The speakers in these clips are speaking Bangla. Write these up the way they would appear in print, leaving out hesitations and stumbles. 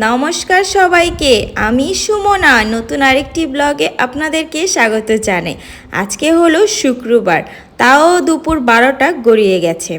নমস্কার সবাইকে, আমি সুমনা নতুন আরেকটি ব্লগে আপনাদেরকে স্বাগত জানাই। আজকে হলো শুক্রবার, তাও দুপুর 12টা গড়িয়ে গেছে।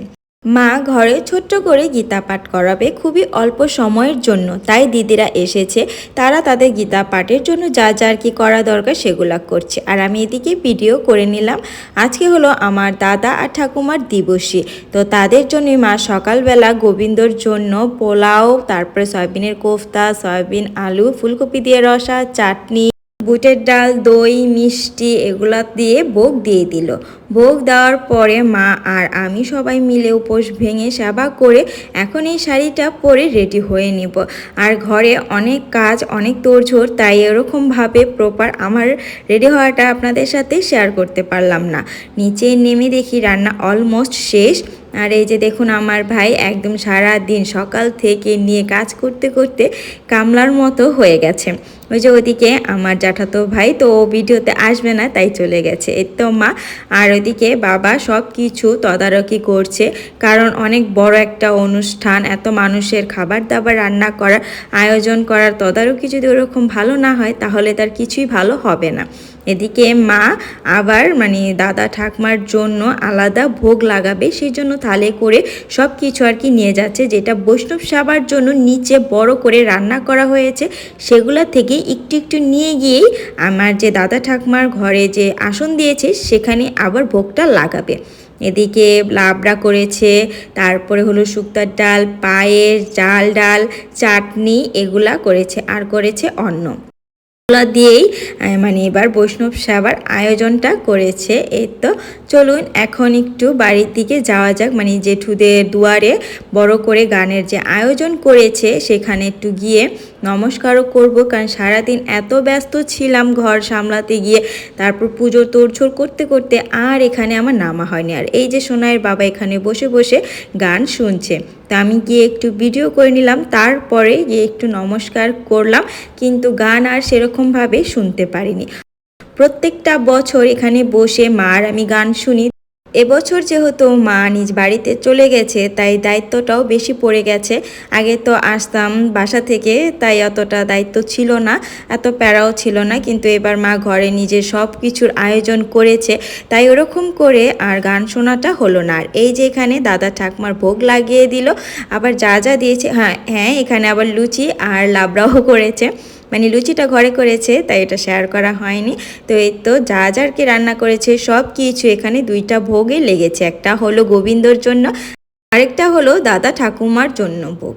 মা ঘরে ছোট্ট করে গীতা পাঠ করাবে খুবই অল্প সময়ের জন্য, তাই দিদিরা এসেছে। তারা তাদের গীতা পাঠের জন্য যা যা আর কি করা দরকার সেগুলা করছে, আর আমি এদিকে ভিডিও করে নিলাম। আজকে হলো আমার দাদা আর ঠাকুমার দিবসী, তো তাদের জন্যই মা সকালবেলা গোবিন্দর জন্য পোলাও, তারপরে সয়াবিনের কোফতা, সয়াবিন আলু, ফুলকপি দিয়ে রসা, চাটনি, বুটের ডাল, দই, মিষ্টি এগুলা দিয়ে ভোগ দিয়ে দিল। ভোগ দেওয়ার পরে মা আর আমি সবাই মিলে উপোস ভেঙে সেবা করে এখন এই শাড়িটা পরে রেডি হয়ে নিব। আর ঘরে অনেক কাজ, অনেক তোড়জোড়, তাই এরকমভাবে প্রপার আমার রেডি হওয়াটা আপনাদের সাথে শেয়ার করতে পারলাম না। নিচে নেমে দেখি রান্না অলমোস্ট শেষ। আর এই যে দেখুন, আমার ভাই একদম সারা দিন সকাল থেকে নিয়ে কাজ করতে করতে কামলার মতো হয়ে গেছে। ওই যে ওইদিকে আমার জ্যাঠাতো ভাই, তো ও ভিডিওতে আসবে না তাই চলে গেছে। এর তো মা আর ওইদিকে বাবা সব কিছু তদারকি করছে, কারণ অনেক বড় একটা অনুষ্ঠান, এত মানুষের খাবার দাবার রান্না করার আয়োজন করার তদারকি যদি ওরকম ভালো না হয় তাহলে তার কিছুই ভালো হবে না। এদিকে মা আবার দাদা ঠাকমার জন্য আলাদা ভোগ লাগাবে, সেই জন্য থালে করে সব কিছু আর কি নিয়ে যাচ্ছে, যেটা বৈষ্ণব সেবার জন্য নিচে বড় করে রান্না করা হয়েছে সেগুলা থেকে একটু একটু নিয়ে গিয়েই আমার যে দাদা ঠাকমার ঘরে যে আসন দিয়েছে সেখানে আবার ভোগটা লাগাবে। এদিকে লাবড়া করেছে, তারপরে হলো শুক্তার ডাল, পায়েস, চাল ডাল, চাটনি এগুলা করেছে, আর করেছে অন্ন দিয়েই এবার বৈষ্ণব সেবার আয়োজনটা করেছে। এই তো চলুন এখন একটু বাড়ির দিকে যাওয়া যাক, জেঠুদের দুয়ারে বড় করে গানের যে আয়োজন করেছে সেখানে একটু গিয়ে নমস্কারও করব, কারণ সারাদিন এত ব্যস্ত ছিলাম ঘর সামলাতে গিয়ে, তারপর পুজো তোড়ঝোড় করতে করতে আর এখানে আমার নামা হয়নি। আর এই যে সোনাইয়ের বাবা এখানে বসে বসে গান শুনছে, তা আমি গিয়ে একটু ভিডিও করে নিলাম, তারপরে গিয়ে একটু নমস্কার করলাম, কিন্তু গান আর সেরকমভাবে শুনতে পারিনি। প্রত্যেকটা বছর এখানে বসে মার আমি গান শুনি। এবছর যেহেতু মা নিজ বাড়িতে চলে গেছে তাই দায়িত্বটাও বেশি পড়ে গেছে। আগে তো আসতাম বাসা থেকে, তাই অতটা দায়িত্ব ছিল না, এত প্যারাও ছিল না, কিন্তু এবার মা ঘরে নিজে সব কিছুর আয়োজন করেছে, তাই ওরকম করে আর গান শোনাটা হলো না। আর এই যে এখানে দাদা ঠাকমার ভোগ লাগিয়ে দিল, আবার যা যা দিয়েছে, হ্যাঁ এখানে আবার লুচি আর লাবড়াও করেছে, লুচিটা ঘরে করেছে তাই এটা শেয়ার করা হয়নি। তো এই তো যা যার কি রান্না করেছে সব কিছু এখানে দুইটা ভোগে লেগেছে, একটা হলো গোবিন্দর জন্য, আরেকটা হলো দাদা ঠাকুমার জন্য ভোগ।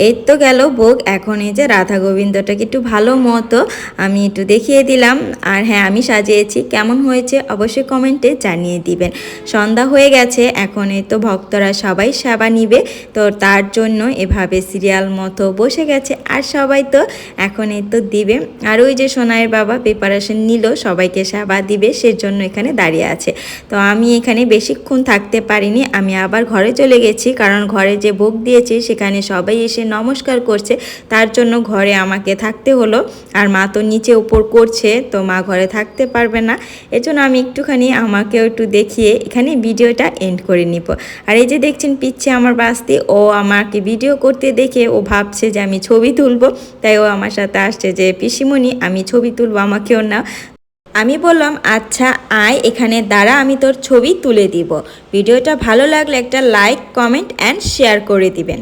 এই তো গেল ভোগ। এখন এই যে রাধা গোবিন্দটাকে একটু ভালো মতো আমি একটু দেখিয়ে দিলাম। আর হ্যাঁ, আমি সাজিয়েছি, কেমন হয়েছে অবশ্যই কমেন্টে জানিয়ে দিবেন। সন্ধ্যা হয়ে গেছে, এখন এই তো ভক্তরা সবাই সেবা নিবে, তো তার জন্য এভাবে সিরিয়াল মতো বসে গেছে, আর সবাই তো এখন এই তো দিবে। আর ওই যে সোনাইয়ের বাবা প্রিপারেশন নিল সবাইকে সেবা দিবে, সেজন্য এখানে দাঁড়িয়ে আছে। তো আমি এখানে বেশিক্ষণ থাকতে পারিনি, আমি আবার ঘরে চলে গেছি, কারণ ঘরে যে ভোগ দিয়েছে সেখানে সবাই এসে নমস্কার করছে, তার জন্য ঘরে আমাকে থাকতে হলো। আর মা তো নিচে উপর করছে, তো মা ঘরে থাকতে পারবে না, এজন্য আমি একটুখানি আমাকেও একটু দেখিয়ে এখানে ভিডিওটা এন্ড করে নিব। আর এই যে দেখছেন পিচ্ছে আমার বাস্তি, ও আমাকে ভিডিও করতে দেখে ও ভাবছে যে আমি ছবি তুলবো, তাই ও আমার সাথে আসছে যে পিসিমণি আমি ছবি তুলবো, আমাকেও না। আমি বললাম আচ্ছা আয় এখানে দাঁড়া, আমি তোর ছবি তুলে দিব। ভিডিওটা ভালো লাগলে একটা লাইক, কমেন্ট অ্যান্ড শেয়ার করে দিবেন।